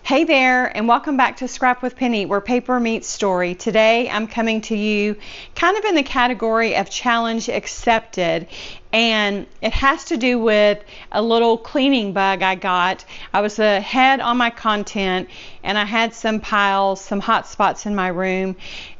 Hey there, and welcome back to Scrap with Penny, where paper meets story. Today I'm coming to you kind of in the category of challenge accepted, and it has to do with a little cleaning bug I got. I was ahead on my content, and I had some piles, some hot spots in my room,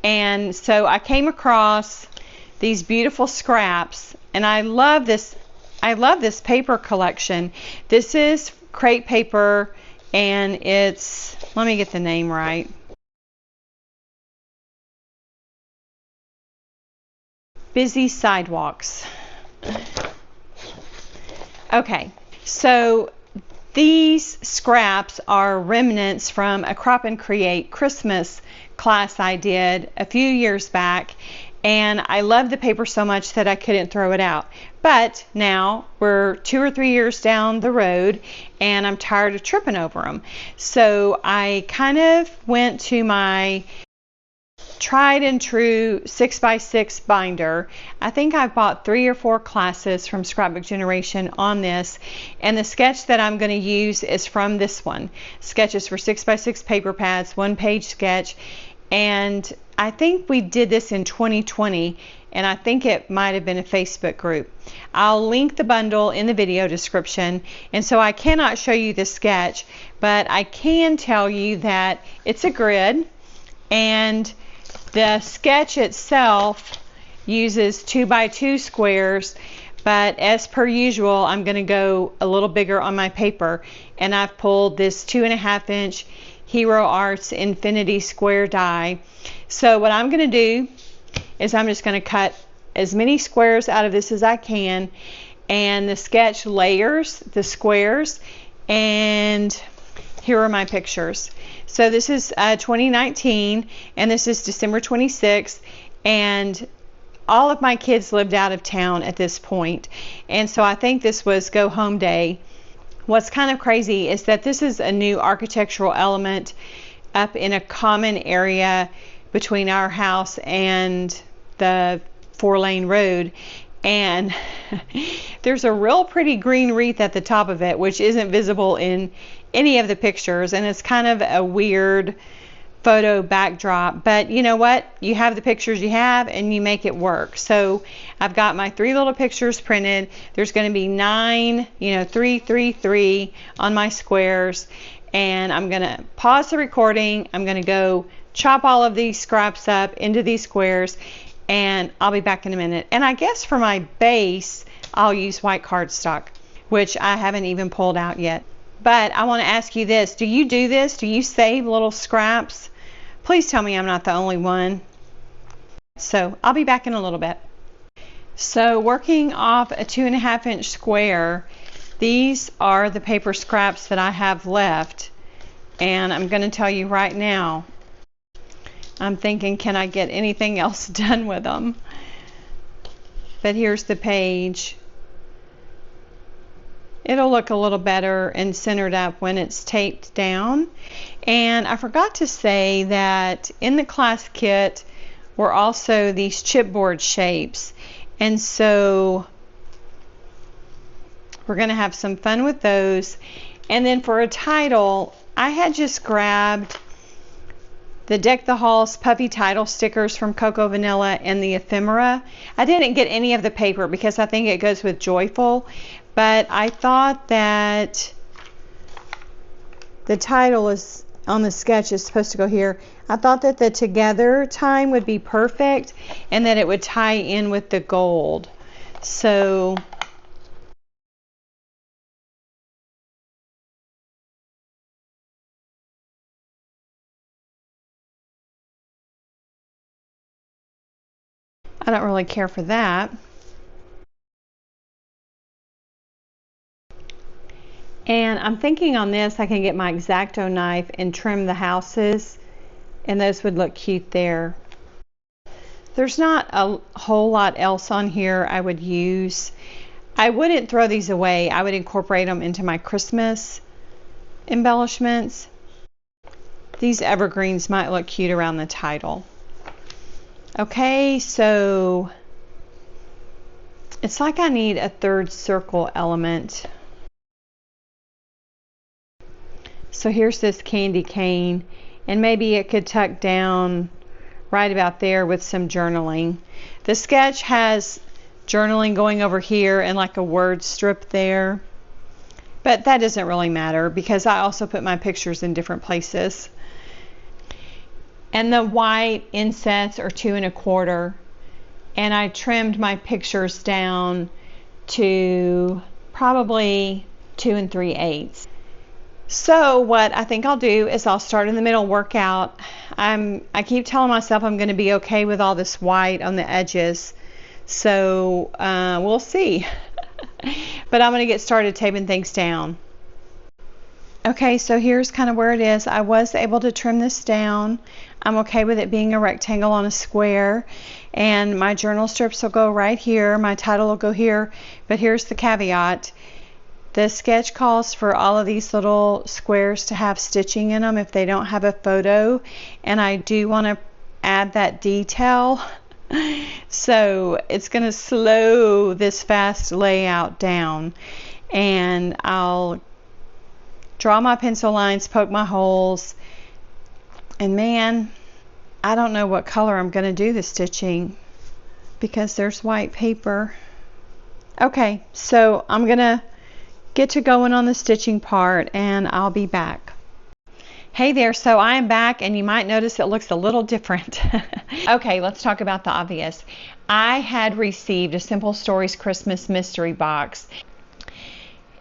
and so I came across these beautiful scraps, and I love this paper collection. This is Crate Paper, and it's, let me get the name right, Busy Sidewalks. Okay, so these scraps are remnants from a Crop and Create Christmas class I did a few years back, and I love the paper so much that I couldn't throw it out. But now we're 2 or 3 years down the road, and I'm tired of tripping over them. So I kind of went to my tried and true 6x6 binder. I think I've bought 3 or 4 classes from Scrapbook Generation on this, and the sketch that I'm going to use is from this one. Sketches for 6x6 paper pads, 1-page sketch, and I think we did this in 2020, and I think it might have been a Facebook group. I'll link the bundle in the video description, and so I cannot show you the sketch, but I can tell you that it's a grid, and the sketch itself uses 2x2 squares, but as per usual, I'm going to go a little bigger on my paper, and I've pulled this 2.5-inch Hero Arts Infinity Square die. So what I'm going to do is I'm just going to cut as many squares out of this as I can, and the sketch layers the squares, and here are my pictures. So this is 2019, and this is December 26th, and all of my kids lived out of town at this point, and so I think this was go home day. What's kind of crazy is that this is a new architectural element up in a common area between our house and the 4-lane road, and there's a real pretty green wreath at the top of it, which isn't visible in any of the pictures, and it's kind of a weird photo backdrop, but you know what, you have the pictures you have and you make it work. So I've got my 3 little pictures printed. There's going to be 9, 3, 3, 3 on my squares, and I'm going to pause the recording. I'm going to go chop all of these scraps up into these squares, and I'll be back in a minute. And I guess for my base I'll use white cardstock, which I haven't even pulled out yet. But I want to ask you this: do you do this? Do you save little scraps? Please tell me I'm not the only one. So I'll be back in a little bit. So working off a 2.5-inch square, these are the paper scraps that I have left, and I'm going to tell you right now, I'm thinking, can I get anything else done with them? But here's the page. It'll look a little better and centered up when it's taped down. And I forgot to say that in the class kit were also these chipboard shapes, and so we're going to have some fun with those. And then for a title, I had just grabbed the Deck the Halls puffy title stickers from Cocoa Vanilla and the ephemera. I didn't get any of the paper because I think it goes with joyful, but I thought that the title is on the sketch is supposed to go here. I thought that the together time would be perfect and that it would tie in with the gold. So I don't really care for that. And I'm thinking on this I can get my X-Acto knife and trim the houses, and those would look cute there. There's not a whole lot else on here I would use. I wouldn't throw these away. I would incorporate them into my Christmas embellishments. These evergreens might look cute around the title. Okay, so it's like I need a third circle element. So here's this candy cane, and maybe it could tuck down right about there with some journaling. The sketch has journaling going over here and like a word strip there, but that doesn't really matter because I also put my pictures in different places. And the white insets are 2 1/4, and I trimmed my pictures down to probably 2 3/8. So what I think I'll do is I'll start in the middle, work out. I keep telling myself I'm going to be okay with all this white on the edges, so we'll see. But I'm going to get started taping things down. Okay, so here's kind of where it is. I was able to trim this down. I'm okay with it being a rectangle on a square, and my journal strips will go right here. My title will go here, but here's the caveat. The sketch calls for all of these little squares to have stitching in them if they don't have a photo, and I do want to add that detail. So it's going to slow this fast layout down, and I'll draw my pencil lines, poke my holes, and man, I don't know what color I'm going to do the stitching because there's white paper. Okay, so I'm going to get to going on the stitching part, and I'll be back. Hey there, so I am back, and you might notice it looks a little different. Okay, let's talk about the obvious. I had received a Simple Stories Christmas mystery box.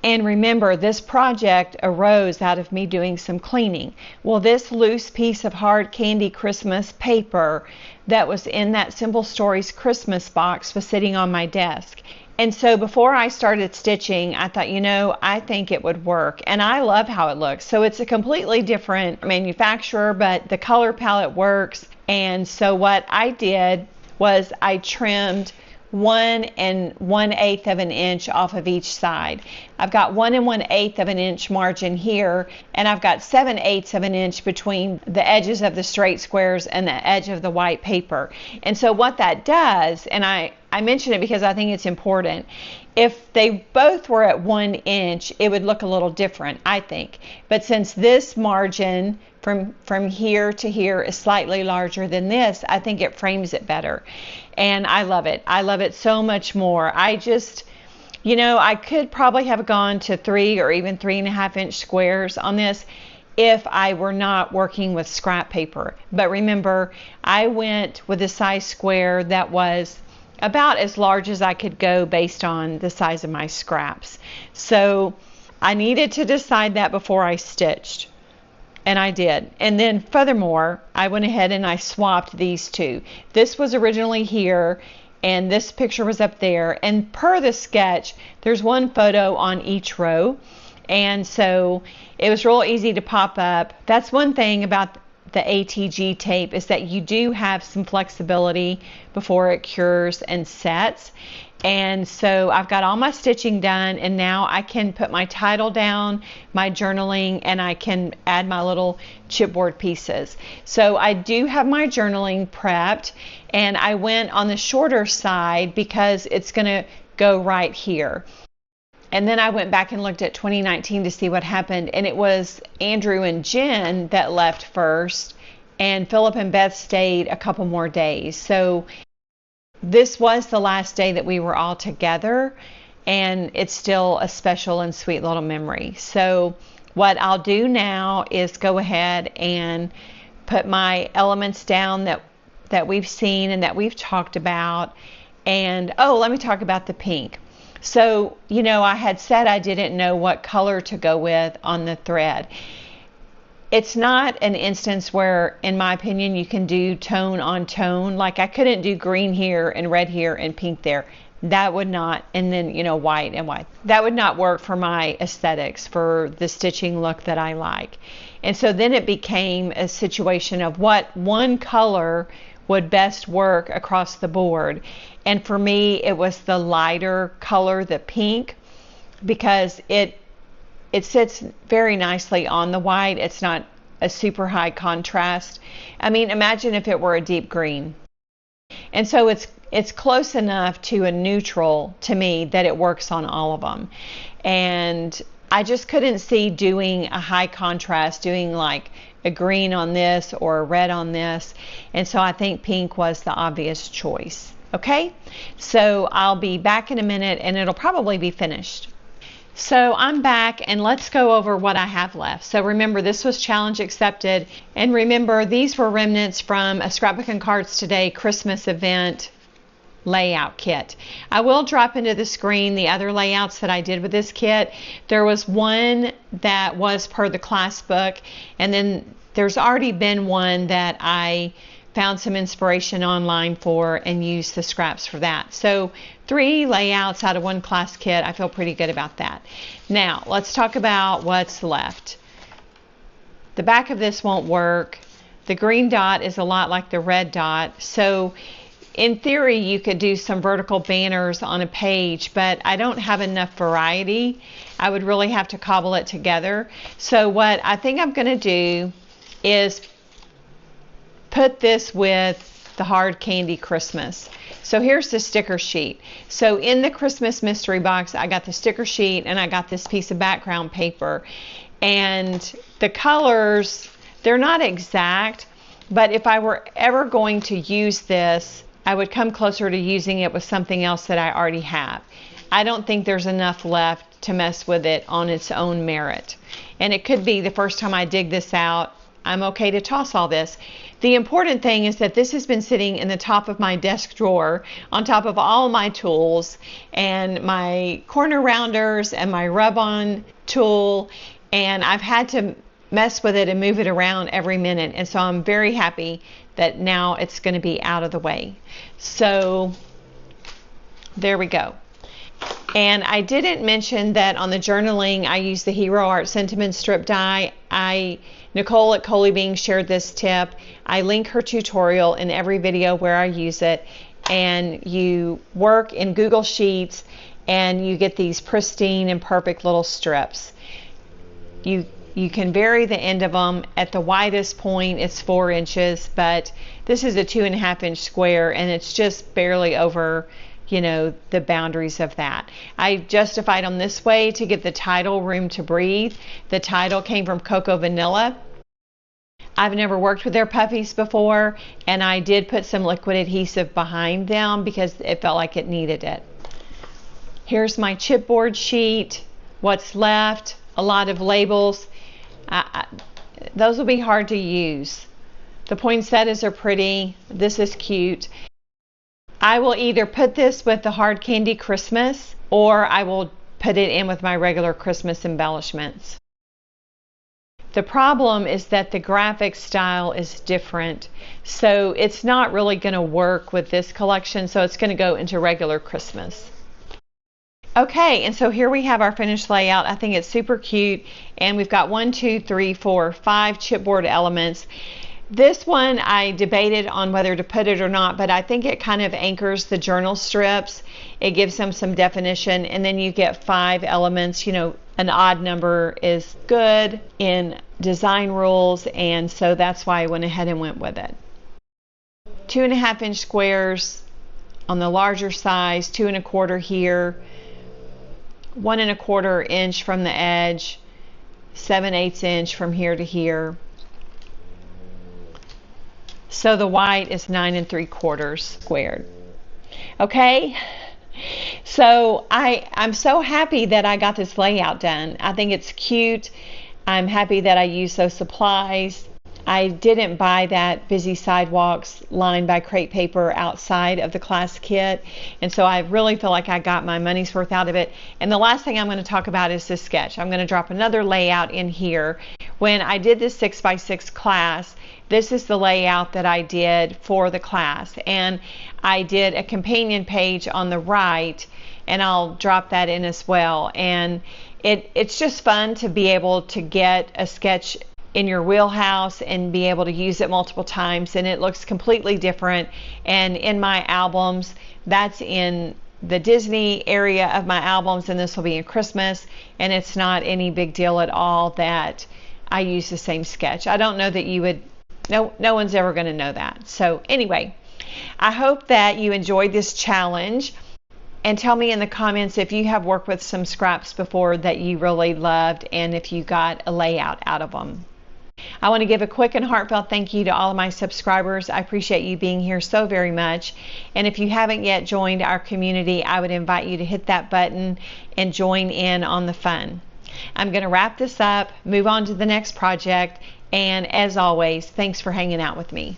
And remember, this project arose out of me doing some cleaning. Well, this loose piece of hard candy Christmas paper that was in that Simple Stories Christmas box was sitting on my desk. And so before I started stitching, I thought, I think it would work. And I love how it looks. So it's a completely different manufacturer, but the color palette works. And so what I did was I trimmed 1 1/8 of an inch off of each side. I've got 1 1/8 of an inch margin here, and I've got 7/8 of an inch between the edges of the straight squares and the edge of the white paper. And so what that does, and I mention it because I think it's important, if they both were at 1 inch, it would look a little different, I think. But since this margin from here to here is slightly larger than this, I think it frames it better. And I love it. I love it so much more. I just, I could probably have gone to 3 or even 3.5 inch squares on this if I were not working with scrap paper. But remember, I went with a size square that was about as large as I could go based on the size of my scraps. So I needed to decide that before I stitched. And I did. And then furthermore, I went ahead and I swapped these two. This was originally here, and this picture was up there. And per the sketch, there's one photo on each row. And so it was real easy to pop up. That's one thing about the ATG tape, is that you do have some flexibility before it cures and sets. And so I've got all my stitching done, and now I can put my title down, my journaling, and I can add my little chipboard pieces. So I do have my journaling prepped, and I went on the shorter side because it's going to go right here. And then I went back and looked at 2019 to see what happened, and it was Andrew and Jen that left first, and Philip and Beth stayed a couple more days. So this was the last day that we were all together, and it's still a special and sweet little memory. So what I'll do now is go ahead and put my elements down that we've seen and that we've talked about. And let me talk about the pink. So, I had said I didn't know what color to go with on the thread. It's not an instance where, in my opinion, you can do tone on tone. Like I couldn't do green here and red here and pink there. That would not, and then, white and white. That would not work for my aesthetics, for the stitching look that I like. And so then it became a situation of what one color would best work across the board. And for me, it was the lighter color, the pink, because it sits very nicely on the white. It's not a super high contrast. I mean, imagine if it were a deep green. And so it's close enough to a neutral to me that it works on all of them. And I just couldn't see doing a high contrast, doing like a green on this or a red on this. And so I think pink was the obvious choice. Okay, so I'll be back in a minute and it'll probably be finished. So I'm back and let's go over what I have left. So remember, this was challenge accepted. And remember, these were remnants from a Scrapbook Cards Today Christmas event layout kit. I will drop into the screen the other layouts that I did with this kit. There was one that was per the class book, and then there's already been one that I found some inspiration online for and used the scraps for that. So 3 layouts out of 1 class kit. I feel pretty good about that. Now let's talk about what's left. The back of this won't work. The green dot is a lot like the red dot. So in theory, you could do some vertical banners on a page, but I don't have enough variety. I would really have to cobble it together. So what I think I'm going to do is put this with the Hard Candy Christmas. So here's the sticker sheet. So in the Christmas mystery box, I got the sticker sheet and I got this piece of background paper. And the colors, they're not exact, but if I were ever going to use this, I would come closer to using it with something else that I already have. I don't think there's enough left to mess with it on its own merit. And it could be the first time I dig this out, I'm okay to toss all this. The important thing is that this has been sitting in the top of my desk drawer on top of all my tools and my corner rounders and my rub-on tool, and I've had to mess with it and move it around every minute, and so I'm very happy that now it's going to be out of the way. So there we go. And I didn't mention that on the journaling I used the Hero Art Sentiment strip die. Nicole at Coley Being shared this tip. I link her tutorial in every video where I use it, and you work in Google Sheets and you get these pristine and perfect little strips. You can vary the end of them. At the widest point it's 4 inches, but this is a 2.5 inch square and it's just barely over, you know, the boundaries of that. I justified them this way to give the title room to breathe. The title came from Cocoa Vanilla. I've never worked with their puffies before, and I did put some liquid adhesive behind them because it felt like it needed it. Here's my chipboard sheet. What's left? A lot of labels. Those will be hard to use. The poinsettias are pretty. This is cute. I will either put this with the Hard Candy Christmas or I will put it in with my regular Christmas embellishments. The problem is that the graphic style is different, so it's not really going to work with this collection, so it's going to go into regular Christmas. Okay, and so here we have our finished layout. I think it's super cute, and we've got 5 chipboard elements. This one I debated on whether to put it or not, but I think it kind of anchors the journal strips. It gives them some definition, and then you get 5 elements. You know, an odd number is good in design rules, and so that's why I went ahead and went with it. 2.5 inch squares on the larger size, 2 1/4 here, 1 1/4 inch from the edge, 7/8 inch from here to here. So the white is 9 3/4 squared. Okay, so I'm so happy that I got this layout done. I think it's cute. I'm happy that I used those supplies. I didn't buy that Busy Sidewalks lined by Crate Paper outside of the class kit, and so I really feel like I got my money's worth out of it. And the last thing I'm going to talk about is this sketch. I'm going to drop another layout in here. When I did this 6x6 class, this is the layout that I did for the class, and I did a companion page on the right, and I'll drop that in as well. And it's just fun to be able to get a sketch in your wheelhouse and be able to use it multiple times, and it looks completely different. And in my albums, that's in the Disney area of my albums, and this will be in Christmas, and it's not any big deal at all that I use the same sketch. I don't know that you would, no one's ever going to know that. So anyway, I hope that you enjoyed this challenge. And tell me in the comments if you have worked with some scraps before that you really loved and if you got a layout out of them. I want to give a quick and heartfelt thank you to all of my subscribers. I appreciate you being here so very much. And if you haven't yet joined our community, I would invite you to hit that button and join in on the fun. I'm going to wrap this up, move on to the next project, and as always, thanks for hanging out with me.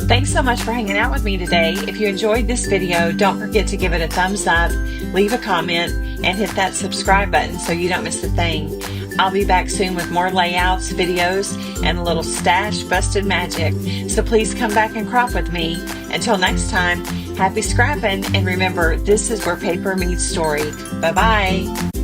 Thanks so much for hanging out with me today. If you enjoyed this video, don't forget to give it a thumbs up, leave a comment, and hit that subscribe button so you don't miss a thing. I'll be back soon with more layouts, videos, and a little stash busted magic. So please come back and crop with me. Until next time, happy scrapping, and remember, this is where paper meets story. Bye-bye.